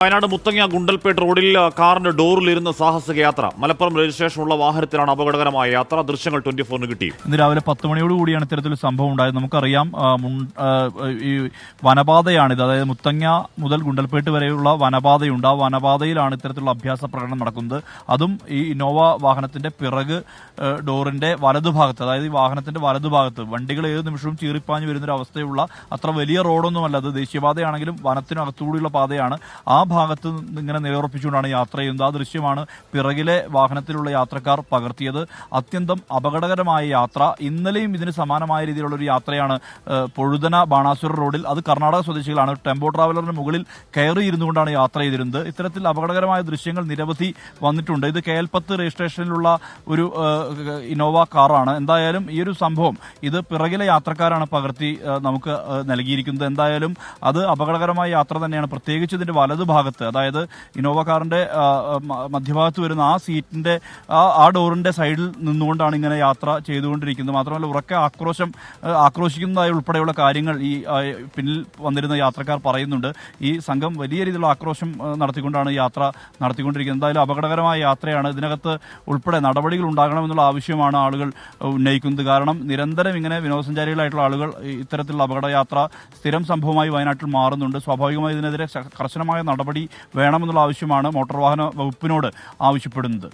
വയനാട് മുത്തങ്ങ ഗുണ്ടൽപേട്ട് റോഡിൽ കാറിന്റെ ഡോറിലിരുന്ന സാഹസിക യാത്ര. മലപ്പുറം രജിസ്ട്രേഷനുള്ള വാഹനത്തിലാണ് അപകടകരമായ യാത്ര. ദൃശ്യങ്ങൾ 24 കിട്ടി. ഇന്ന് രാവിലെ 10 മണിയോടുകൂടിയാണ് ഇത്തരത്തിലൊരു സംഭവം ഉണ്ടായത്. നമുക്കറിയാം, ഈ വനപാതയാണിത്. അതായത് മുത്തങ്ങ മുതൽ ഗുണ്ടൽപേട്ട് വരെയുള്ള വനപാതയുണ്ട്. ആ വനപാതയിലാണ് ഇത്തരത്തിലുള്ള അഭ്യാസ പ്രകടനം നടക്കുന്നത്. അതും ഈ ഇന്നോവ വാഹനത്തിന്റെ പിറക് ഡോറിന്റെ വലതുഭാഗത്ത്, അതായത് ഈ വാഹനത്തിന്റെ വലതുഭാഗത്ത് വണ്ടികൾ ഏത് നിമിഷവും ചീറിപ്പാഞ്ഞു വരുന്നൊരു അവസ്ഥയുള്ള അത്ര വലിയ റോഡൊന്നുമല്ല. അത് ദേശീയപാതയാണെങ്കിലും വനത്തിനകത്തുകൂടിയുള്ള പാതയാണ്. ആ ഭാഗത്ത് ഇങ്ങനെ നിലയുറപ്പിച്ചുകൊണ്ടാണ് യാത്ര ചെയ്യുന്നത്. ആ ദൃശ്യമാണ് പിറകിലെ വാഹനത്തിലുള്ള യാത്രക്കാർ പകർത്തിയത്. അത്യന്തം അപകടകരമായ യാത്ര. ഇന്നലെയും ഇതിന് സമാനമായ രീതിയിലുള്ള ഒരു യാത്രയാണ് പൊഴുതന ബാണാസുര റോഡിൽ. അത് കർണാടക സ്വദേശികളാണ്. ടെമ്പോ ട്രാവലറിന് മുകളിൽ കയറിയിരുന്നുകൊണ്ടാണ് യാത്ര ചെയ്തിരുന്നത്. ഇത്തരത്തിൽ അപകടകരമായ ദൃശ്യങ്ങൾ നിരവധി വന്നിട്ടുണ്ട്. ഇത് KL10 രജിസ്ട്രേഷനിലുള്ള ഒരു ഇന്നോവ കാറാണ്. എന്തായാലും ഈ ഒരു സംഭവം ഇത് പിറകിലെ യാത്രക്കാരാണ് പകർത്തി നമുക്ക് നൽകിയിരിക്കുന്നത്. എന്തായാലും അത് അപകടകരമായ യാത്ര തന്നെയാണ്. പ്രത്യേകിച്ച് ഇതിന്റെ വലതുഭാഗത്ത്, അതായത് ഇന്നോവ കാറിന്റെ മധ്യഭാഗത്ത് വരുന്ന ആ സീറ്റിന്റെ ആ ഡോറിന്റെ സൈഡിൽ നിന്നുകൊണ്ടാണ് ഇങ്ങനെ യാത്ര ചെയ്തുകൊണ്ടിരിക്കുന്നത്. മാത്രമല്ല ഉറക്കെ ആക്രോശിക്കുന്നതായി ഉൾപ്പെടെയുള്ള കാര്യങ്ങൾ ഈ പിന്നിൽ വന്നിരുന്ന യാത്രക്കാർ പറയുന്നുണ്ട്. ഈ സംഘം വലിയ രീതിയിലുള്ള ആക്രോശം നടത്തിക്കൊണ്ടാണ് യാത്ര നടത്തിക്കൊണ്ടിരിക്കുന്നത്. എന്തായാലും അപകടകരമായ യാത്രയാണ്. ഇതിനകത്ത് ഉൾപ്പെടെ നടപടികൾ ഉണ്ടാകണമെന്നുള്ള ആവശ്യമാണ് ആളുകൾ ഉന്നയിക്കുന്നത്. കാരണം നിരന്തരം ഇങ്ങനെ വിനോദസഞ്ചാരികളായിട്ടുള്ള ആളുകൾ ഇത്തരത്തിലുള്ള അപകടയാത്ര സ്ഥിരം സംഭവമായി വയനാട്ടിൽ മാറുന്നുണ്ട്. സ്വാഭാവികമായി ഇതിനെതിരെ കർശനമായ നടപടി വേണമെന്നുള്ള ആവശ്യമാണ് മോട്ടോർ വാഹന വകുപ്പിനോട് ആവശ്യപ്പെടുന്നത്.